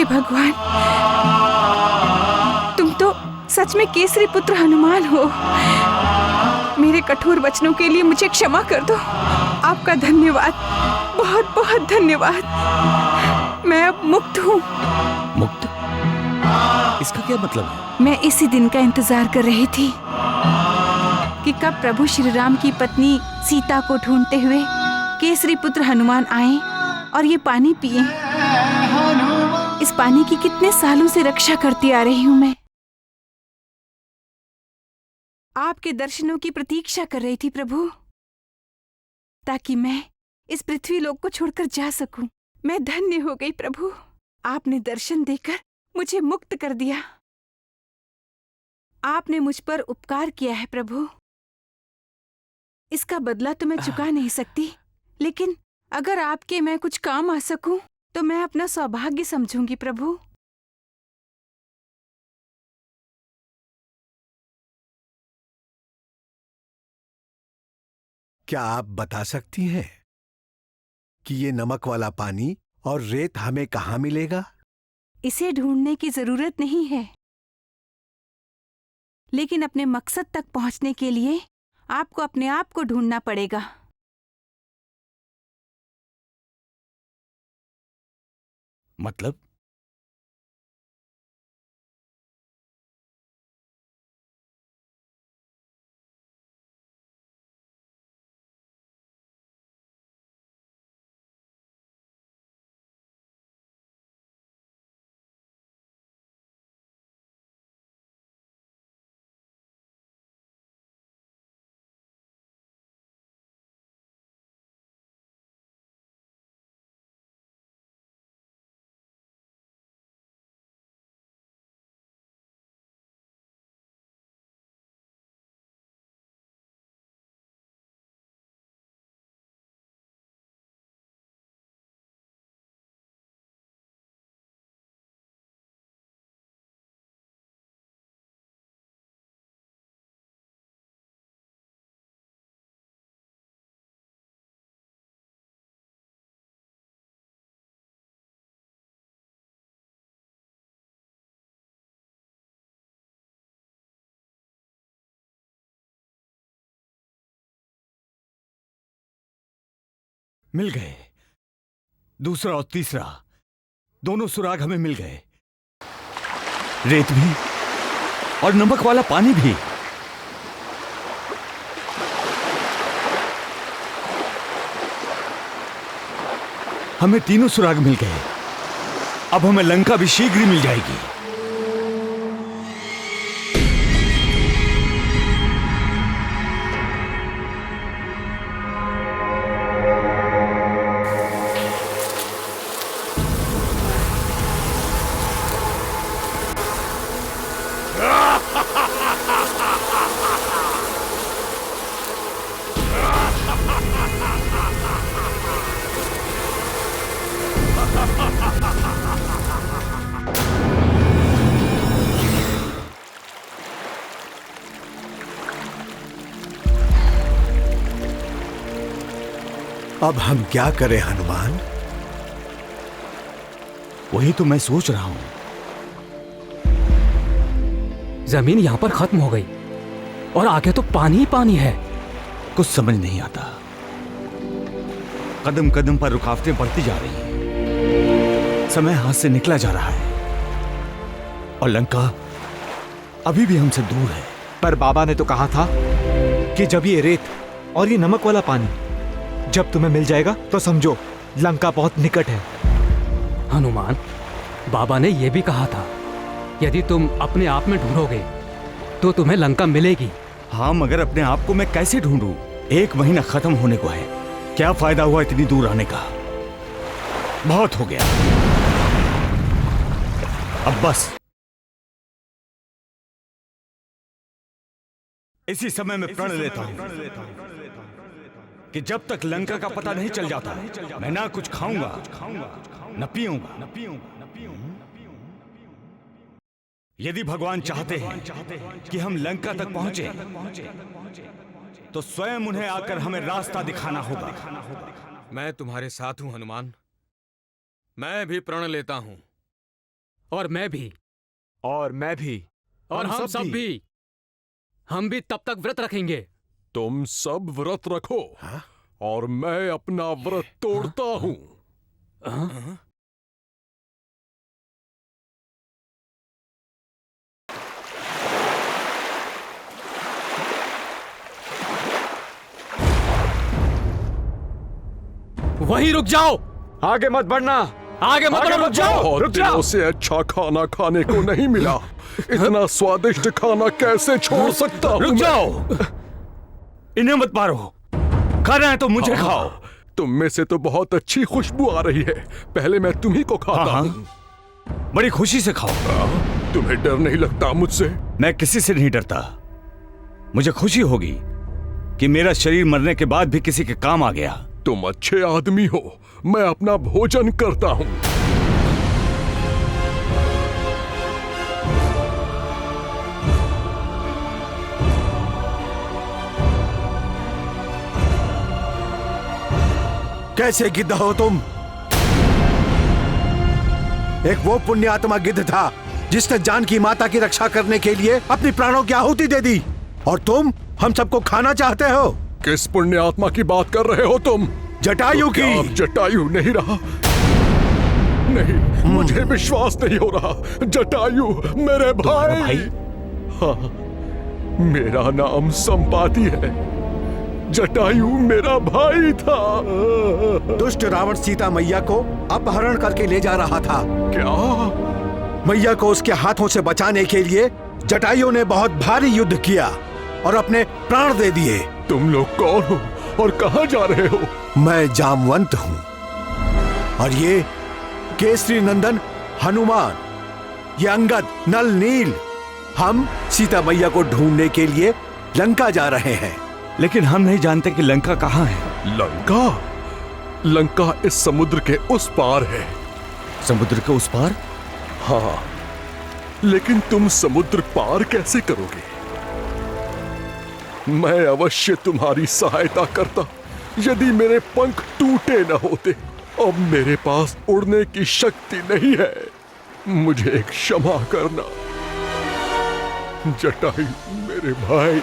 हे भगवान, तुम तो सच में केसरी पुत्र हनुमान हो। मेरे कठोर वचनों के लिए मुझे क्षमा कर दो। आपका धन्यवाद, बहुत बहुत धन्यवाद। मैं अब मुक्त हूँ। मुक्त? इसका क्या मतलब है? मैं इसी दिन का इंतजार कर रही थी कि कब प्रभु श्री राम की पत्नी सीता को ढूंढते हुए केसरी पुत्र हनुमान आए और ये पानी पिए। इस पानी की कितने सालों से रक्षा करती आ रही हूँ मैं। आपके दर्शनों की प्रतीक्षा कर रही थी प्रभु, ताकि मैं इस पृथ्वी लोक को छोड़कर जा सकूं। मैं धन्य हो गई प्रभु, आपने दर्शन देकर मुझे मुक्त कर दिया। आपने मुझ पर उपकार किया है प्रभु, इसका बदला तो मैं चुका नहीं सकती, लेकिन अगर आपके मैं कुछ काम आ सकूं तो मैं अपना सौभाग्य समझूंगी प्रभु। क्या आप बता सकती हैं कि ये नमक वाला पानी और रेत हमें कहाँ मिलेगा? इसे ढूंढने की जरूरत नहीं है, लेकिन अपने मकसद तक पहुंचने के लिए आपको अपने आप को ढूंढना पड़ेगा। मतलब? मिल गए। दूसरा और तीसरा दोनों सुराग हमें मिल गए। रेत भी और नमक वाला पानी भी। हमें तीनों सुराग मिल गए। अब हमें लंका भी शीघ्र ही मिल जाएगी। अब हम क्या करें हनुमान? वही तो मैं सोच रहा हूं। जमीन यहां पर खत्म हो गई और आगे तो पानी ही पानी है। कुछ समझ नहीं आता। कदम कदम पर रुकावटें बढ़ती जा रही हैं। समय हाथ से निकला जा रहा है और लंका अभी भी हमसे दूर है। पर बाबा ने तो कहा था कि जब ये रेत और ये नमक वाला पानी जब तुम्हें मिल जाएगा तो समझो लंका बहुत निकट है। हनुमान, बाबा ने यह भी कहा था, यदि तुम अपने आप में ढूंढोगे तो तुम्हें लंका मिलेगी। हाँ, मगर अपने आप को मैं कैसे ढूंढूं? 1 महीना खत्म होने को है। क्या फायदा हुआ इतनी दूर आने का? बहुत हो गया। अब बस। इसी समय में प्रण लेता हूं कि जब तक लंका का पता नहीं चल जाता मैं ना कुछ खाऊंगा न पीऊंगा। यदि भगवान चाहते हैं कि हम लंका तक पहुंचे तो स्वयं उन्हें आकर हमें रास्ता दिखाना होगा। मैं तुम्हारे साथ हूं हनुमान। मैं भी प्रण लेता हूं और मैं भी। और मैं भी। और हम सब भी। हम भी तब तक व्रत रखेंगे। तुम सब व्रत रखो और मैं अपना व्रत तोड़ता हूं। वहीं रुक जाओ। आगे मत बढ़ना। आगे मत बढ़ो, रुक जाओ। बहुत दिनों से अच्छा खाना खाने को नहीं मिला। इतना स्वादिष्ट खाना कैसे छोड़ सकता हूं? रुक जाओ, इन्हें मत मारो। खाना है तो मुझे खाओ। तुम में से तो बहुत अच्छी खुशबू आ रही है। पहले मैं तुम्ही को खाता हूं। बड़ी खुशी से खाओ। तुम्हें डर नहीं लगता मुझसे? मैं किसी से नहीं डरता। मुझे खुशी होगी कि मेरा शरीर मरने के बाद भी किसी के काम आ गया। तुम अच्छे आदमी हो। मैं अपना भोजन करता हूं। कैसे गिद्ध हो तुम? एक वो पुण्यात्मा गिद्ध था जिसने जानकी माता की रक्षा करने के लिए अपनी प्राणों की आहुति दे दी, और तुम हम सबको खाना चाहते हो। किस पुण्य आत्मा की बात कर रहे हो तुम? जटायु तो क्या की। अब जटायु नहीं रहा? नहीं, मुझे विश्वास नहीं हो रहा। जटायु मेरे भाई। हाँ, मेरा नाम संपाति है। जटायु मेरा भाई था। दुष्ट रावण सीता मैया को अपहरण करके ले जा रहा था। क्या? मैया को उसके हाथों से बचाने के लिए जटायु ने बहुत भारी युद्ध किया और अपने प्राण दे दिए। तुम लोग कौन हो और कहां जा रहे हो? मैं जामवंत हूं और ये केसरी नंदन हनुमान, ये अंगद, नल, नील। हम सीता मैया को ढूंढने के लिए लंका जा रहे हैं। लेकिन हम नहीं जानते कि लंका कहाँ है। लंका? लंका इस समुद्र के उस पार है। समुद्र के उस पार? हाँ, लेकिन तुम समुद्र पार कैसे करोगे? मैं अवश्य तुम्हारी सहायता करता यदि मेरे पंख टूटे न होते। अब मेरे पास उड़ने की शक्ति नहीं है। मुझे क्षमा करना जटायु मेरे भाई।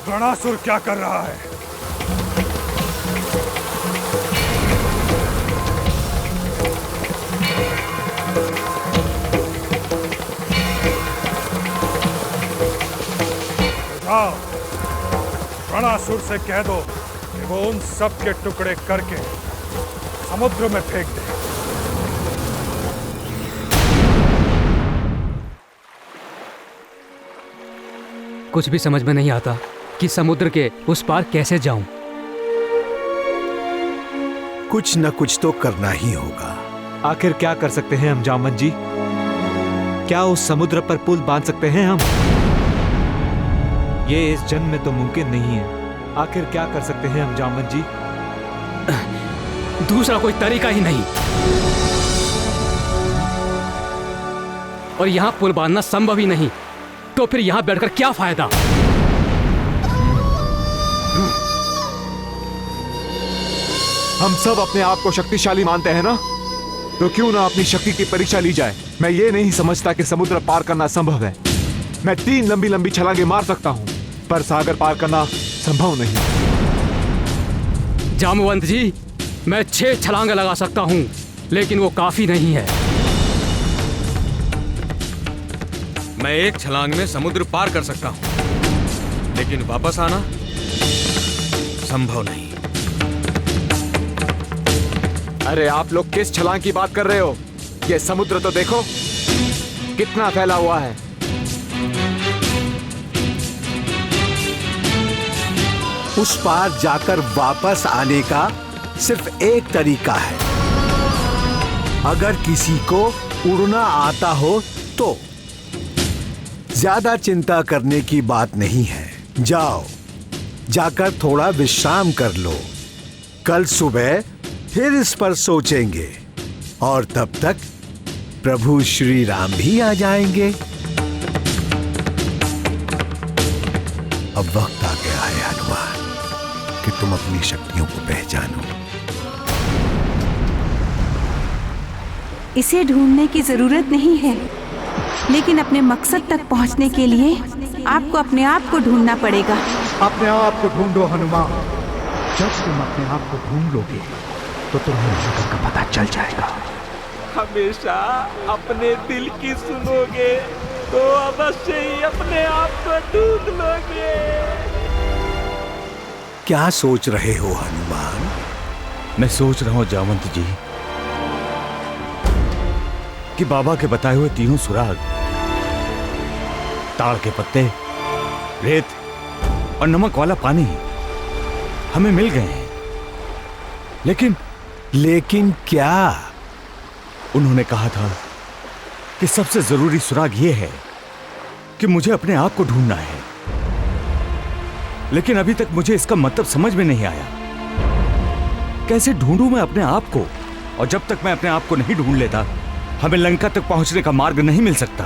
गणासुर क्या कर रहा है? जाओ, गणासुर से कह दो कि वो उन सब के टुकड़े करके समुद्र में फेंक दे। कुछ भी समझ में नहीं आता कि समुद्र के उस पार कैसे जाऊं। कुछ न कुछ तो करना ही होगा। आखिर क्या कर सकते हैं हम जामवंत जी? क्या उस समुद्र पर पुल बांध सकते हैं हम? ये इस जन्म में तो मुमकिन नहीं है। आखिर क्या कर सकते हैं हम जामवंत जी? दूसरा कोई तरीका ही नहीं। और यहां पुल बांधना संभव ही नहीं, तो फिर यहां बैठकर क्या फायदा? हम सब अपने आप को शक्तिशाली मानते हैं ना, तो क्यों ना अपनी शक्ति की परीक्षा ली जाए। मैं ये नहीं समझता कि समुद्र पार करना संभव है। मैं 3 लंबी लंबी छलांगे मार सकता हूं, पर सागर पार करना संभव नहीं। जामवंत जी, मैं 6 छलांग लगा सकता हूं, लेकिन वो काफी नहीं है। मैं 1 छलांग में समुद्र पार कर सकता हूं, लेकिन वापस आना संभव नहीं। अरे आप लोग किस छलांग की बात कर रहे हो? ये समुद्र तो देखो कितना फैला हुआ है। उस पार जाकर वापस आने का सिर्फ एक तरीका है। अगर किसी को उड़ना आता हो तो ज्यादा चिंता करने की बात नहीं है। जाओ, जाकर थोड़ा विश्राम कर लो। कल सुबह फिर इस पर सोचेंगे और तब तक प्रभु श्री राम भी आ जाएंगे। अब वक्त आ गया है हनुमान कि तुम अपनी शक्तियों को पहचानो। इसे ढूंढने की जरूरत नहीं है, लेकिन अपने मकसद तक पहुंचने के लिए आपको अपने आप को ढूंढना पड़ेगा। अपने आप को ढूंढो हनुमान। जब तुम अपने आप को ढूंढ लोगे तो तुम्हें जगत का पता चल जाएगा। हमेशा अपने दिल की सुनोगे तो अवश्य ही अपने आप को ढूंढ लोगे। क्या सोच रहे हो हनुमान? मैं सोच रहा हूं जामवंत जी कि बाबा के बताए हुए तीनों सुराग, ताड़ के पत्ते, रेत और नमक वाला पानी हमें मिल गए हैं। लेकिन क्या? उन्होंने कहा था कि सबसे जरूरी सुराग यह है कि मुझे अपने आप को ढूंढना है, लेकिन अभी तक मुझे इसका मतलब समझ में नहीं आया। कैसे ढूंढूं मैं अपने आप को? और जब तक मैं अपने आप को नहीं ढूंढ लेता, हमें लंका तक पहुंचने का मार्ग नहीं मिल सकता।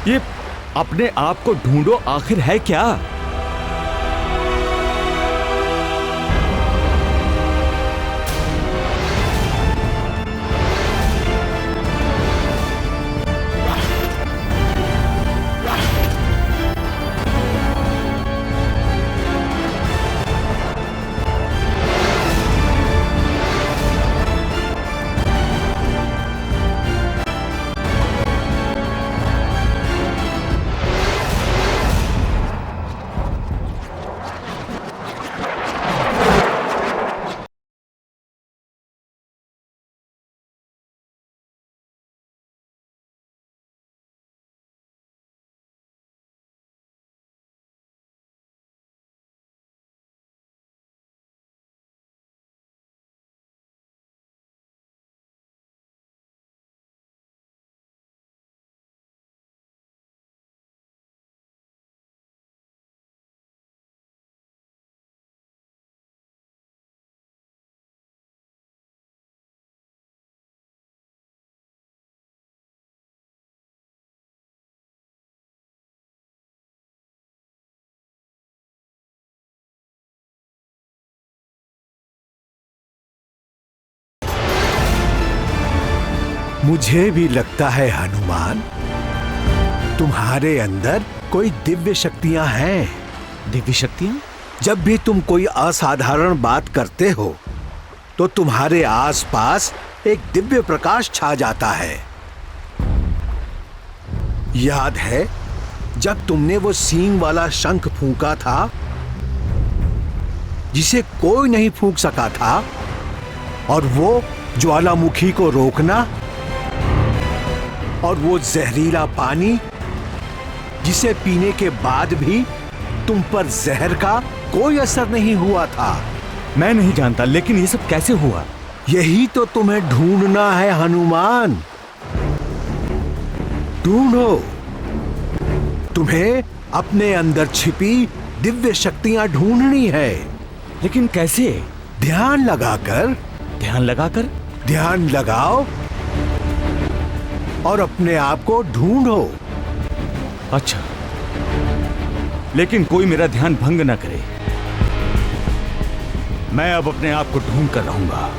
ये अपने आप को ढूंढो आखिर है क्या? मुझे भी लगता है हनुमान, तुम्हारे अंदर कोई दिव्य शक्तियां हैं। दिव्य शक्तियां? जब भी तुम कोई असाधारण बात करते हो तो तुम्हारे आसपास एक दिव्य प्रकाश छा जाता है। याद है जब तुमने वो सींग वाला शंख फूंका था जिसे कोई नहीं फूंक सका था, और वो ज्वालामुखी को रोकना, और वो जहरीला पानी जिसे पीने के बाद भी तुम पर जहर का कोई असर नहीं हुआ था। मैं नहीं जानता, लेकिन ये सब कैसे हुआ? यही तो तुम्हें ढूंढना है हनुमान। ढूंढो। तुम्हें अपने अंदर छिपी दिव्य शक्तियां ढूंढनी है। लेकिन कैसे? ध्यान लगाकर। ध्यान लगाकर? ध्यान लगाओ और अपने आप को ढूंढो। अच्छा, लेकिन कोई मेरा ध्यान भंग न करे। मैं अब अपने आप को ढूंढ कर रहूंगा।